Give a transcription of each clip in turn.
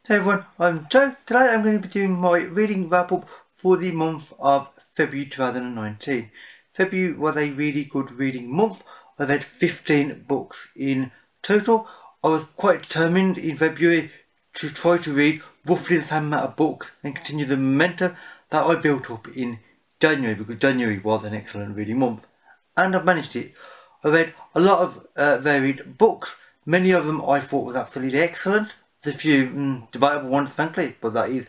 Hey everyone, I'm Joe. Today I'm going to be doing my reading wrap up for the month of February 2019. February was a really good reading month. I read 15 books in total. I was quite determined in February to try to read roughly the same amount of books and continue the momentum that I built up in January, because January was an excellent reading month. And I've managed it. I read a lot of varied books. Many of them I thought was absolutely excellent. There's a few debatable ones, frankly, but that is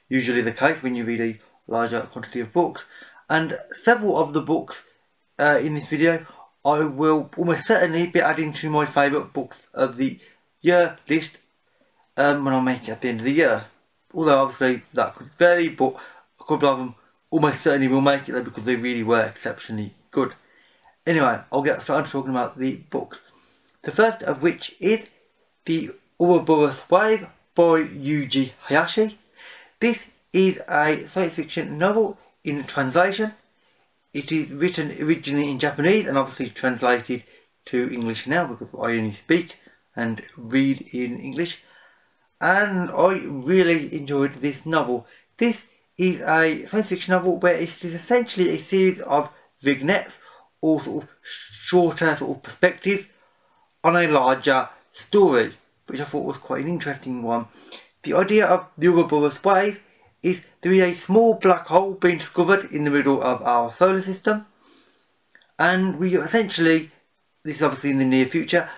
usually the case when you read a larger quantity of books. And several of the books in this video I will almost certainly be adding to my favourite books of the year list when I make it at the end of the year. Although obviously that could vary, but a couple of them almost certainly will make it there because they really were exceptionally good. Anyway, I'll get started talking about the books. The first of which is the Ouroboros Wave by Yukikaze Hayashi. This is a science fiction novel in translation. It is written originally in Japanese and obviously translated to English now because I only speak and read in English. And I really enjoyed this novel. This is a science fiction novel where it is essentially a series of vignettes or sort of shorter sort of perspectives on a larger story, which I thought was quite an interesting one. The idea of the Ouroboros Wave is there is a small black hole being discovered in the middle of our solar system, and we essentially, this is obviously in the near future,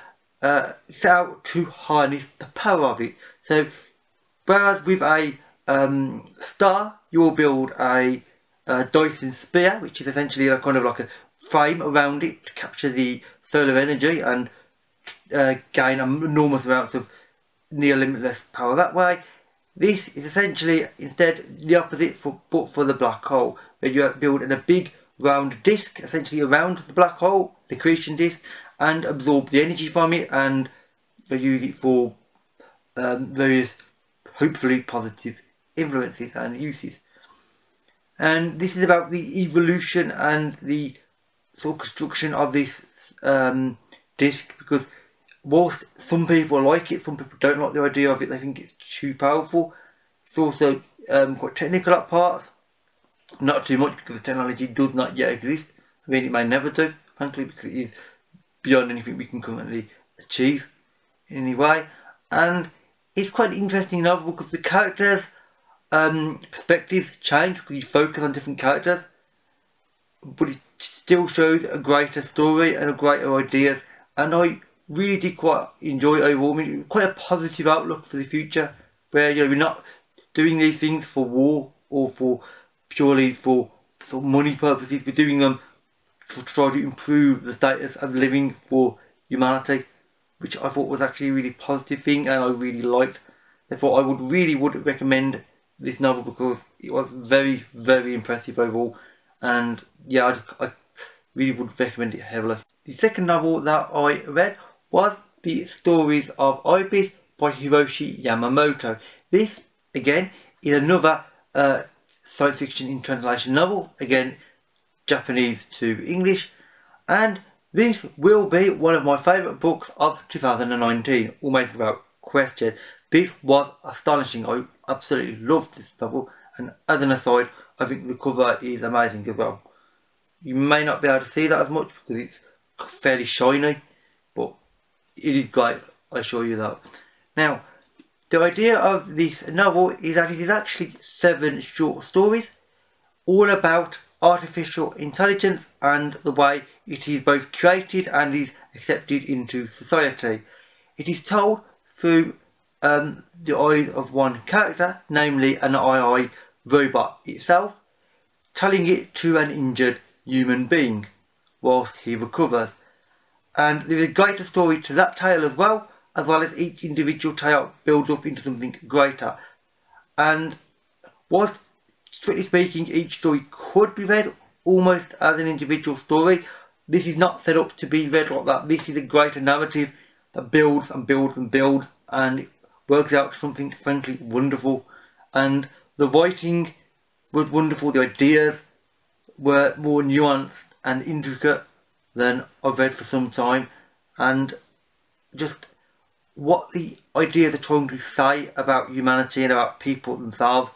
set out to harness the power of it. So whereas with a star you will build a Dyson sphere, which is essentially a kind of like a frame around it to capture the solar energy and gain enormous amounts of near limitless power that way. This is essentially instead the opposite but for the black hole, where you build in a big round disc essentially around the black hole, the accretion disc, and absorb the energy from it and use it for various hopefully positive influences and uses. And this is about the evolution and the sort of construction of this disc, because whilst some people like it, some people don't like the idea of it, they think it's too powerful. It's also quite technical at parts, not too much because the technology does not yet exist. I mean, it may never do, frankly, because it is beyond anything we can currently achieve in any way. And it's quite an interesting novel because the characters' perspectives change because you focus on different characters, but it still shows a greater story and a greater ideas. And I really did quite enjoy overall. I mean, quite a positive outlook for the future, where we're not doing these things for war or for purely for money purposes. We're doing them to try to improve the status of living for humanity, which I thought was actually a really positive thing and I really liked. Therefore, I would recommend this novel because it was very, very impressive overall. And yeah, I really would recommend it heavily. The second novel that I read was The Stories of Ibis by Hiroshi Yamamoto. This, again, is another science fiction in translation novel, again Japanese to English, and this will be one of my favourite books of 2019, almost without question. This was astonishing. I absolutely loved this novel, and as an aside, I think the cover is amazing as well. You may not be able to see that as much because it's fairly shiny, but it is great, I assure you that. Now, the idea of this novel is that it is actually 7 short stories, all about artificial intelligence and the way it is both created and is accepted into society. It is told through the eyes of one character, namely an AI robot itself, telling it to an injured human being whilst he recovers. And there is a greater story to that tale as well as each individual tale builds up into something greater. And whilst strictly speaking each story could be read almost as an individual story, this is not set up to be read like that. This is a greater narrative that builds and builds and builds, and it works out to something frankly wonderful. And the writing was wonderful, the ideas were more nuanced and intricate than I've read for some time, and just what the ideas are trying to say about humanity and about people themselves,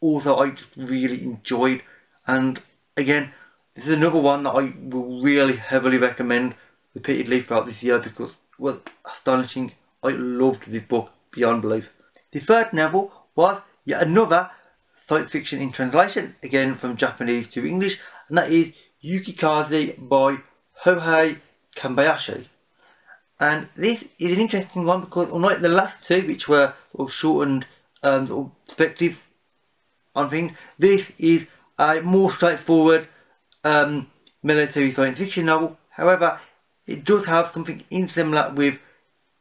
also I just really enjoyed. And again, this is another one that I will really heavily recommend repeatedly throughout this year because it was astonishing. I loved this book beyond belief. The third novel was yet another science fiction in translation, again from Japanese to English, and that is Yukikaze by Chohei Kambayashi. And this is an interesting one because unlike the last two, which were sort of shortened sort of perspectives on things, this is a more straightforward military science fiction novel. However, it does have something similar with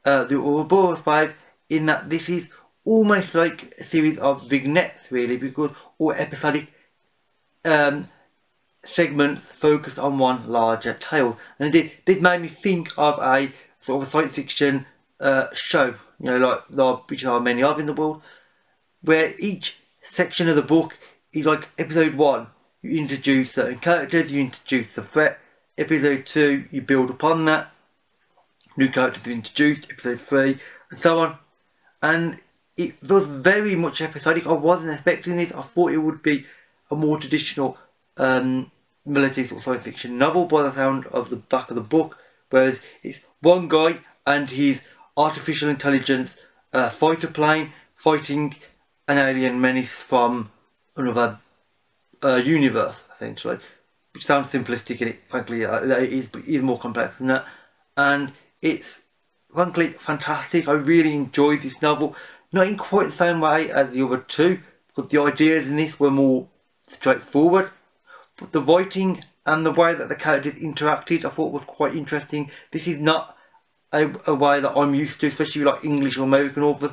the Ouroboros vibe, in that this is almost like a series of vignettes really, because all episodic segments focus on one larger tale. And indeed, this made me think of a sort of a science fiction show, you know, like which there are many of in the world, where each section of the book is like episode 1, you introduce certain characters, you introduce the threat. Episode 2, you build upon that, new characters are introduced. Episode 3, and so on. And it was very much episodic. I wasn't expecting this. I thought it would be a more traditional military sort of science fiction novel by the sound of the back of the book, whereas it's one guy and his artificial intelligence fighter plane fighting an alien menace from another universe, essentially, which sounds simplistic, and it frankly it is more complex than that. And it's frankly fantastic. I really enjoyed this novel, not in quite the same way as the other two, because the ideas in this were more straightforward, but the writing and the way that the characters interacted I thought was quite interesting. This is not a way that I'm used to, especially with like English or American authors.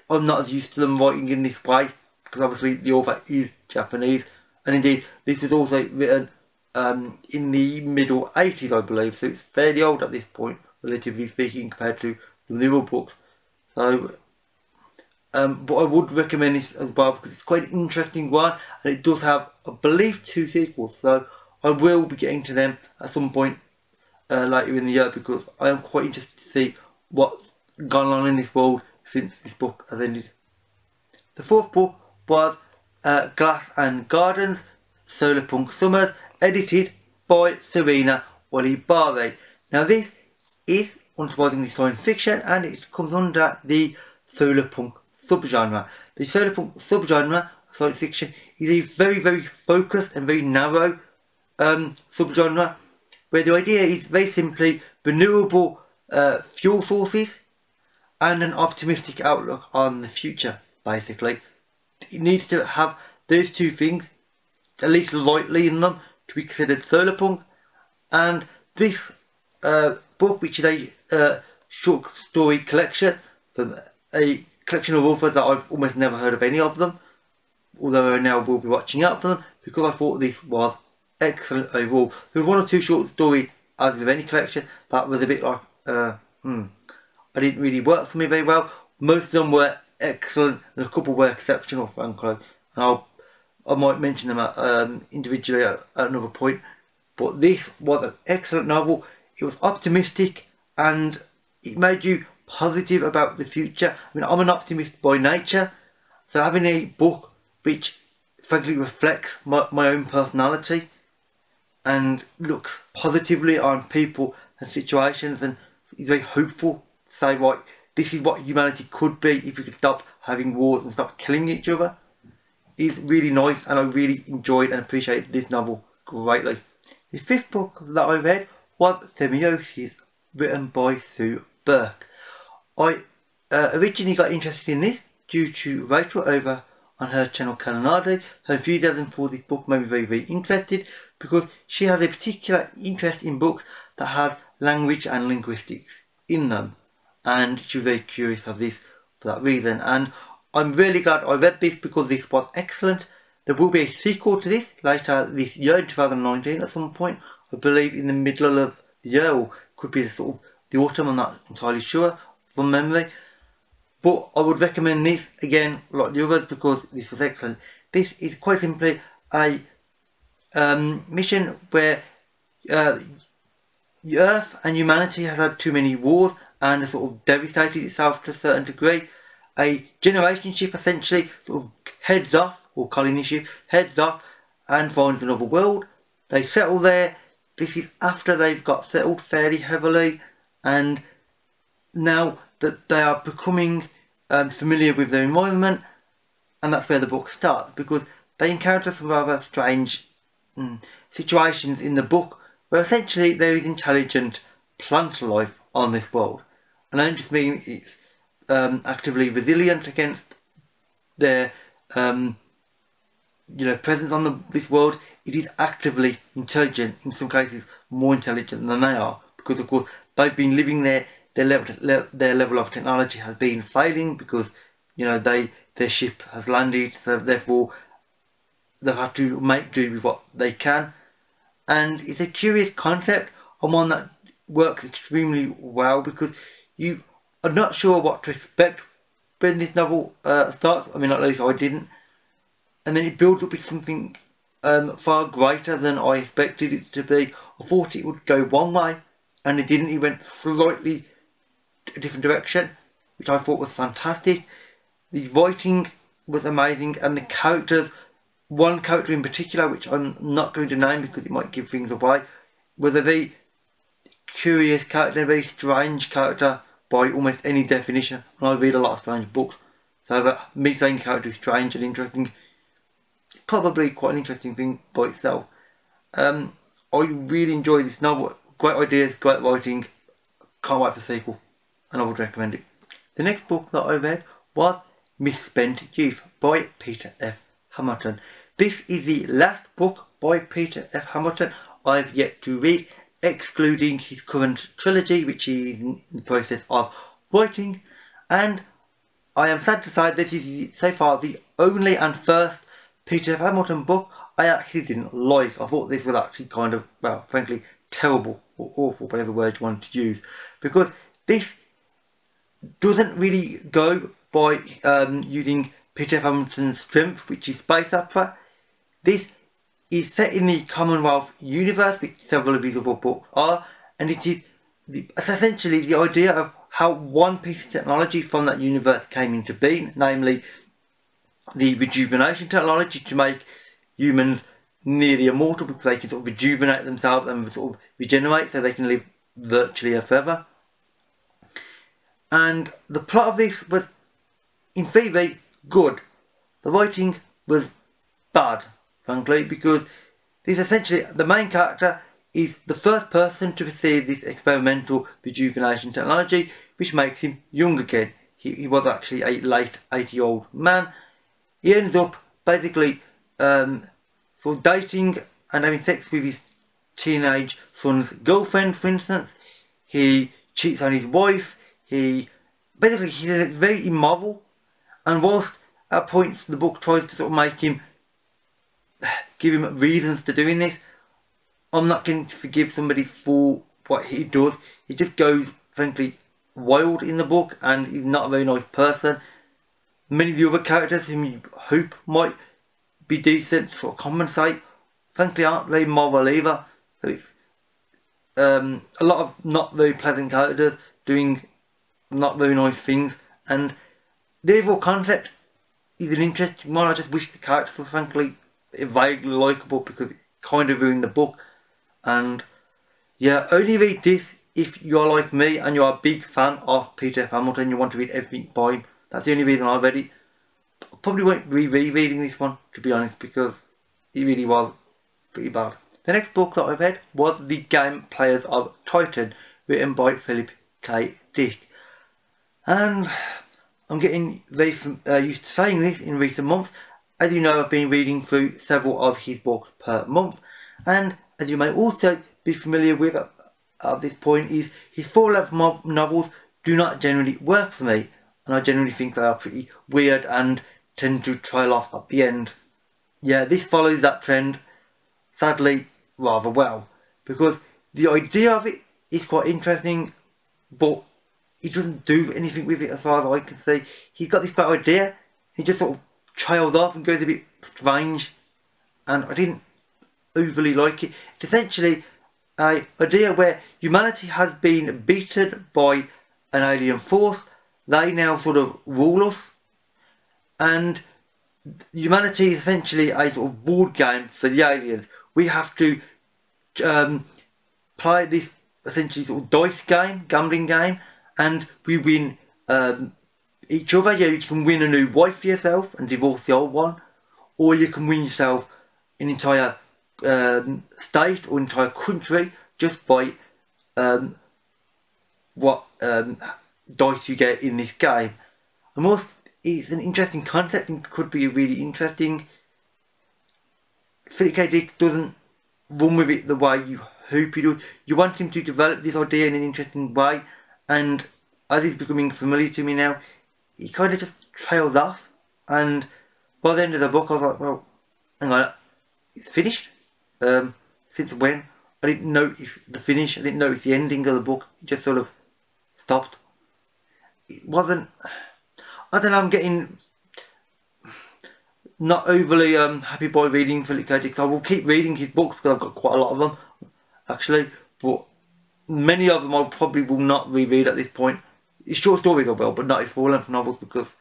I'm not as used to them writing in this way, because obviously the author is Japanese, and indeed this was also written in the middle 80s, I believe, so it's fairly old at this point, relatively speaking, compared to the newer books. So, but I would recommend this as well because it's quite an interesting one, and it does have, I believe, 2 sequels. So I will be getting to them at some point later in the year, because I am quite interested to see what's gone on in this world since this book has ended. The fourth book was Glass and Gardens, Solarpunk Summers, edited by Sarena Ulibarri. Now this is unsurprisingly science fiction, and it comes under the Solarpunk subgenre. The Solarpunk subgenre of science fiction is a very, very focused and very narrow subgenre, where the idea is very simply renewable fuel sources and an optimistic outlook on the future, basically. It needs to have those two things, at least lightly in them, to be considered solarpunk. And this book, which is a short story collection from a collection of authors that I've almost never heard of any of them, although I now will be watching out for them, because I thought this was excellent overall. There was 1 or 2 short stories, as with any collection, that was a bit like, I didn't really work for me very well. Most of them were excellent, and a couple were exceptional, frankly. And I might mention them individually at another point. But this was an excellent novel. It was optimistic, and it made you positive about the future. I mean, I'm an optimist by nature, so having a book which frankly reflects my own personality and looks positively on people and situations, and is very hopeful to say, right, this is what humanity could be if we could stop having wars and stop killing each other, is really nice, and I really enjoyed and appreciated this novel greatly. The 5th book that I read was Semiosis, written by Sue Burke. I originally got interested in this due to Rachel over on her channel Kalanade. Her enthusiasm for this book made me very, very interested, because she has a particular interest in books that have language and linguistics in them, and she was very curious of this for that reason. And I'm really glad I read this, because this was excellent. There will be a sequel to this later this year, in 2019, at some point. I believe in the middle of the year, or could be sort of the autumn, I'm not entirely sure from memory. But I would recommend this again, like the others, because this was excellent. This is quite simply a mission where Earth and humanity has had too many wars, and has sort of devastated itself to a certain degree. A generation ship essentially sort of heads off, or colony ship heads off and finds another world. They settle there. This is after they've got settled fairly heavily, and now that they are becoming familiar with their environment, and that's where the book starts, because they encounter some rather strange situations in the book where essentially there is intelligent plant life on this world. And I don't just mean it's actively resilient against their presence on this world. It is actively intelligent, in some cases more intelligent than they are, because of course they've been living there. Their level of technology has been failing because their ship has landed, so therefore they've had to make do with what they can. And it's a curious concept, and one that works extremely well, because you are not sure what to expect when this novel starts. I mean, at least I didn't. And then it builds up with something far greater than I expected it to be. I thought it would go one way, and it didn't. It went slightly a different direction, which I thought was fantastic. The writing was amazing, and the characters, one character in particular, which I'm not going to name because it might give things away, was a very curious character, a very strange character by almost any definition. And I read a lot of strange books, so me saying character is strange and interesting, it's probably quite an interesting thing by itself. I really enjoyed this novel. Great ideas, great writing. Can't wait for the sequel, and I would recommend it. The next book that I read was Misspent Youth by Peter F. Hamilton. This is the last book by Peter F. Hamilton I've yet to read, excluding his current trilogy, which he is in the process of writing. And I am sad to say this is so far the only and first Peter F. Hamilton book I actually didn't like. I thought this was actually kind of, well, frankly, terrible or awful, whatever word you want to use, because this doesn't really go by using Peter F. Hamilton's strength, which is space opera. This is set in the Commonwealth universe, which several of his other books are, and it is essentially the idea of how one piece of technology from that universe came into being, namely the rejuvenation technology to make humans nearly immortal, because they can sort of rejuvenate themselves and sort of regenerate so they can live virtually forever. And the plot of this was, in theory, good. The writing was bad, frankly, because this essentially, the main character is the first person to receive this experimental rejuvenation technology, which makes him young again. He was actually a late 80-year-old man. He ends up basically sort of dating and having sex with his teenage son's girlfriend, for instance. He cheats on his wife. He's very immoral, and whilst at points the book tries to sort of give him reasons to doing this, I'm not going to forgive somebody for what he does. He just goes, frankly, wild in the book, and he's not a very nice person. Many of the other characters whom you hope might be decent, sort of compensate, frankly aren't very moral either. So it's a lot of not very pleasant characters doing not very nice things, and the overall concept is an interesting one. I just wish the characters were frankly vaguely likeable, because it kind of ruined the book. And yeah, only read this if you're like me and you're a big fan of Peter F. Hamilton, you want to read everything by him. That's the only reason I read it. I probably won't be rereading this one, to be honest, because it really was pretty bad. The next book that I read was The Game Players of Titan, written by Philip K. Dick. And I'm getting very used to saying this in recent months. As you know, I've been reading through several of his books per month, and as you may also be familiar with at this point, is his full-length novels do not generally work for me, and I generally think they are pretty weird and tend to trail off at the end. Yeah, this follows that trend, sadly, rather well, because the idea of it is quite interesting, but he doesn't do anything with it as far as I can see. He's got this great idea, he just sort of trails off and goes a bit strange, and I didn't overly like it. It's essentially an idea where humanity has been beaten by an alien force. They now sort of rule us, and humanity is essentially a sort of board game for the aliens. We have to play this essentially sort of dice game, gambling game, and we win each other. You can win a new wife for yourself and divorce the old one, or you can win yourself an entire state or entire country just by what dice you get in this game. And most, it's an interesting concept and could be really interesting. Philip K. Dick doesn't run with it the way you hope he does. You want him to develop this idea in an interesting way, and as it's becoming familiar to me now, he kind of just trails off. And by the end of the book I was like, well, hang on, it's finished? Since when? I didn't notice the finish, I didn't notice the ending of the book. It just sort of stopped. It wasn't, I don't know, I'm getting not overly happy by reading Philip K. Dick. I will keep reading his books because I've got quite a lot of them actually, but many of them I probably will not reread at this point. His short stories I will, but not his full length novels, because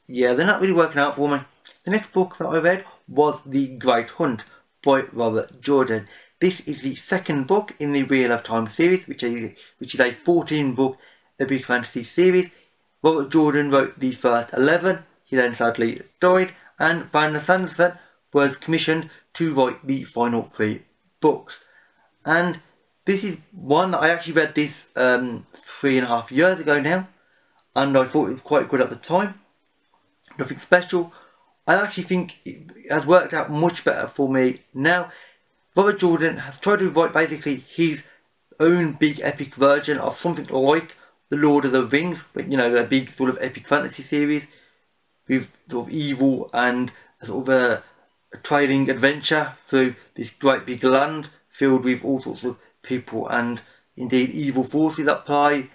yeah, they're not really working out for me. The next book that I read was The Great Hunt by Robert Jordan. This is the second book in the Wheel of Time series, which is a 14-book epic fantasy series. Robert Jordan wrote the first 11, he then sadly died, and Brandon Sanderson was commissioned to write the final 3 books. And this is one that I actually read this 3.5 years ago now, and I thought it was quite good at the time. Nothing special. I actually think it has worked out much better for me now. Robert Jordan has tried to write basically his own big epic version of something like The Lord of the Rings, but you know, a big sort of epic fantasy series with sort of evil and a sort of a trading adventure through this great big land filled with all sorts of people and indeed evil forces at play,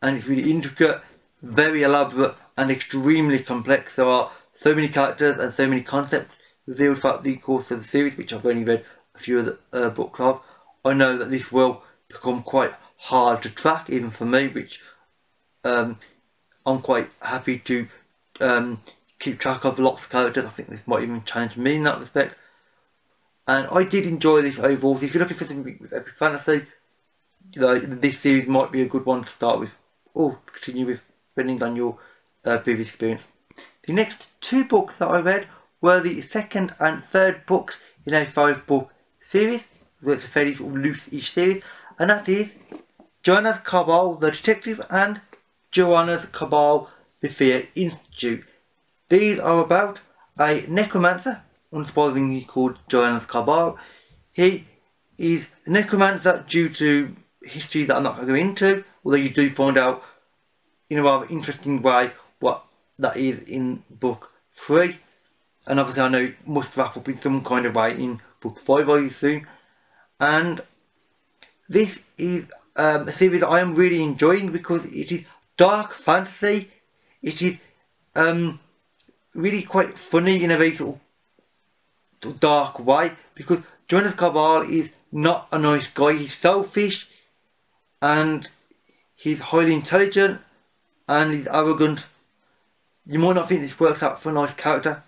and it's really intricate, very elaborate and extremely complex. There are so many characters and so many concepts revealed throughout the course of the series, which I've only read a few of the books of. I know that this will become quite hard to track even for me, which I'm quite happy to keep track of lots of characters. I think this might even challenge me in that respect. And I did enjoy this overall. So if you're looking for something with epic fantasy, you know, this series might be a good one to start with, or continue with, depending on your previous experience. The next 2 books that I read were the second and third books in a 5-book series. So it's a fairly sort of loose-ish series, and that is Johannes Cabal the Detective and Johannes Cabal the Fear Institute. These are about a necromancer, unsurprisingly called Johannes Cabal. He is a necromancer due to history that I'm not going to go into, although you do find out in a rather interesting way what that is in book 3. And obviously I know it must wrap up in some kind of way in book 5, I assume. And this is a series that I am really enjoying because it is dark fantasy. It is really quite funny in a very sort of dark way, because Johannes Cabal is not a nice guy. He's selfish and he's highly intelligent and he's arrogant. You might not think this works out for a nice character,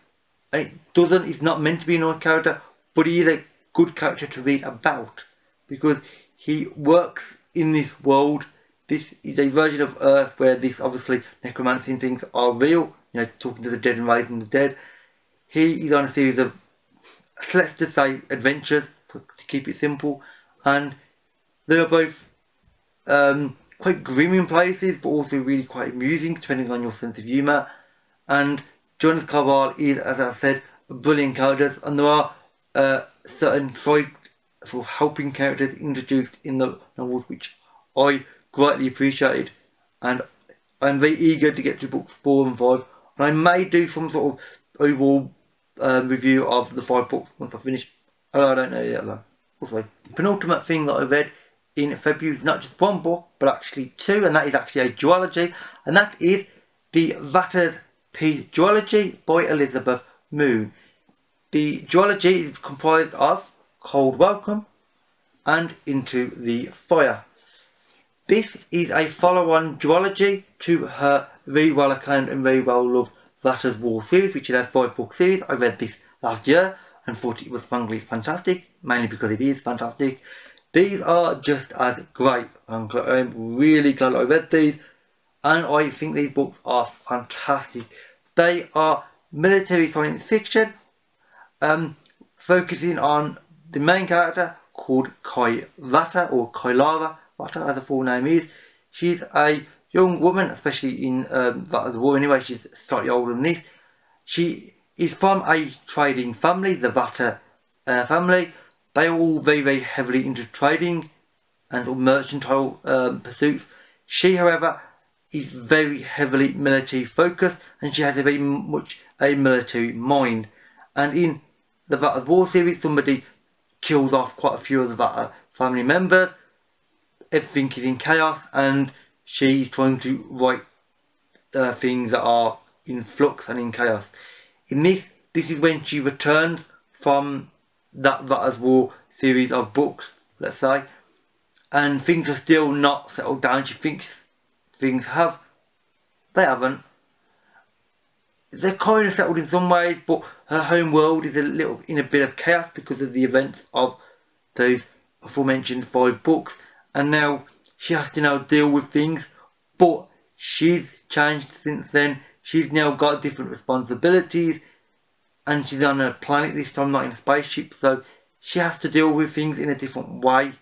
and it doesn't. It's not meant to be a nice character, but he is a good character to read about because he works in this world. This is a version of Earth where this obviously necromancy things are real, you know, talking to the dead and raising the dead. He is on a series of, let's just say, adventures, to keep it simple, and they are both quite grim in places, but also really quite amusing, depending on your sense of humour. And Johannes Cabal is, as I said, a brilliant character, and there are certain side sort of helping characters introduced in the novels which I greatly appreciated, and I'm very eager to get to books 4 and 5, and I may do some sort of overall review of the 5 books once I finish. I don't know yet though. Also, the penultimate thing that I read in February is not just 1 book, but actually 2, and that is actually a duology, and that is the Vatta's Peace Duology by Elizabeth Moon. The duology is comprised of Cold Welcome and Into the Fire. This is a follow-on duology to her very well acclaimed and very well loved Vatta's War series, which is a 5-book series. I read this last year and thought it was frankly fantastic, mainly because it is fantastic. These are just as great. I'm really glad I read these, and I think these books are fantastic. They are military science fiction, focusing on the main character called Kai Vatta, or Kailara Vatta as the full name is. She's a young woman, especially in Vatta's War anyway. She's slightly older than this. She is from a trading family, the Vatta family. They are all very, very heavily into trading and mercantile pursuits. She, however, is very heavily military focused, and she has a very much a military mind. And in the Vatta's War series, somebody kills off quite a few of the Vatta family members. Everything is in chaos, and she's trying to write things that are in flux and in chaos. In this is when she returns from that Vatta's War series of books, let's say, and things are still not settled down. She thinks things have. They haven't. They're kind of settled in some ways, but her home world is in a bit of chaos because of the events of those aforementioned 5 books, and now she has to now deal with things. But she's changed since then. She's now got different responsibilities, and she's on a planet this time, not in a spaceship, so she has to deal with things in a different way,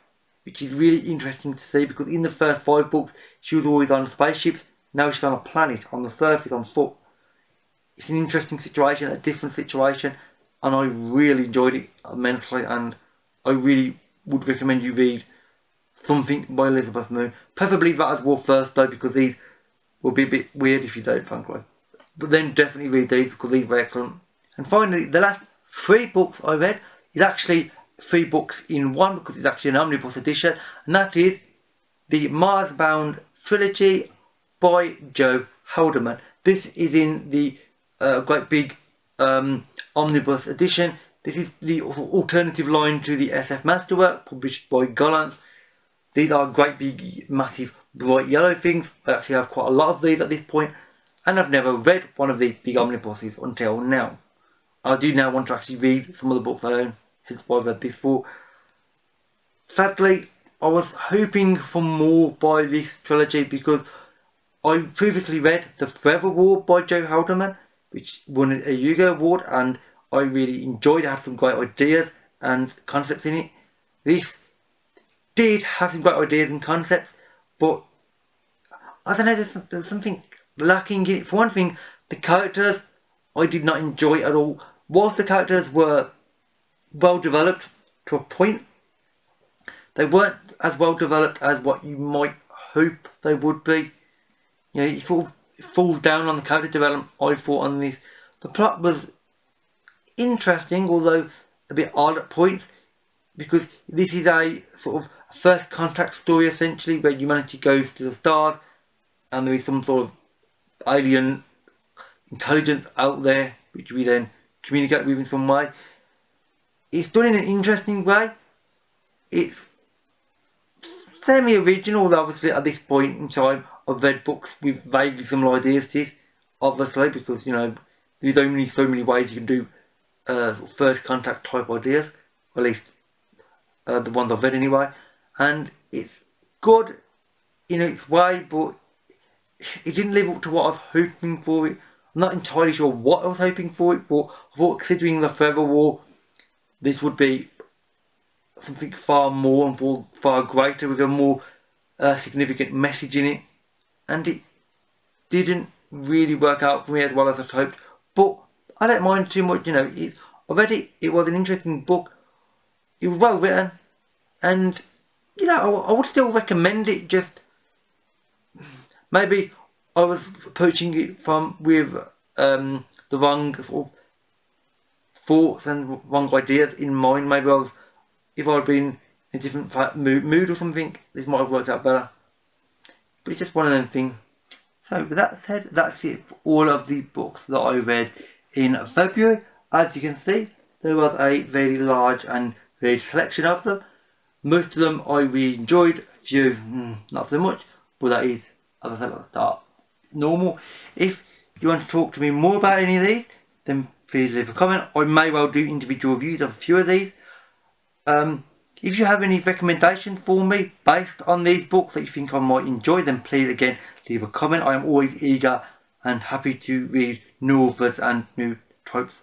which is really interesting to see, because in the first 5 books she was always on a spaceship. Now she's on a planet, on the surface, on foot. It's an interesting situation, a different situation, and I really enjoyed it immensely, and I really would recommend you read something by Elizabeth Moon. Preferably Vatta's War first though, because these will be a bit weird if you don't, frankly. But then definitely read these, because these were excellent. And finally, the last 3 books I read is actually 3 books in one, because it's actually an omnibus edition, and that is the Marsbound trilogy by Joe Haldeman. This is in the quite big omnibus edition. This is the alternative line to the SF Masterwork, published by Gollancz. These are great big massive bright yellow things. I actually have quite a lot of these at this point, and I've never read one of these big omnibuses until now. I do now want to actually read some of the books I own, hence why I've read this for. Sadly, I was hoping for more by this trilogy, because I previously read The Forever War by Joe Haldeman, which won a Hugo Award, and I really enjoyed it. It had some great ideas and concepts in it. This did have some great ideas and concepts, but I don't know, there's something lacking in it. For one thing, the characters I did not enjoy at all. Whilst the characters were well developed to a point, they weren't as well developed as what you might hope they would be. You know, it sort of falls down on the character development, I thought, on this. The plot was interesting, although a bit odd at points, because this is a sort of a first contact story, essentially, where humanity goes to the stars and there is some sort of alien intelligence out there which we then communicate with in some way. It's done in an interesting way. It's semi-original, although obviously at this point in time I've read books with vaguely similar ideas to this, obviously, because, you know, there's only so many ways you can do first contact type ideas, or at least the ones I've read anyway, and it's good in its way, but it didn't live up to what I was hoping for it. I'm not entirely sure what I was hoping for it, but I thought, considering the Forever War, this would be something far more and far greater, with a more significant message in it, and it didn't really work out for me as well as I hoped. But I don't mind too much, you know. I read it, it was an interesting book, it was well written, and, you know, I would still recommend it. Just maybe I was approaching it with the wrong sort of thoughts and wrong ideas in mind. Maybe if I'd been in a different mood or something, this might have worked out better. But it's just one of them things. So with that said, that's it for all of the books that I read in February. As you can see, there was a very large and varied selection of them. Most of them I really enjoyed. A few, not so much, but that is, as I said at the start, normal. If you want to talk to me more about any of these, then please leave a comment. I may well do individual reviews of a few of these. If you have any recommendations for me based on these books that you think I might enjoy, then please again leave a comment. I am always eager and happy to read new authors and new types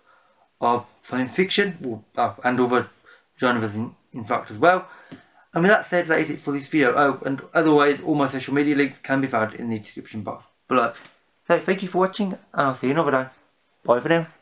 of science fiction, and other genres in fact as well. And with that said, that is it for this video. Oh, and as always, all my social media links can be found in the description box below. So thank you for watching, and I'll see you another day. Bye for now.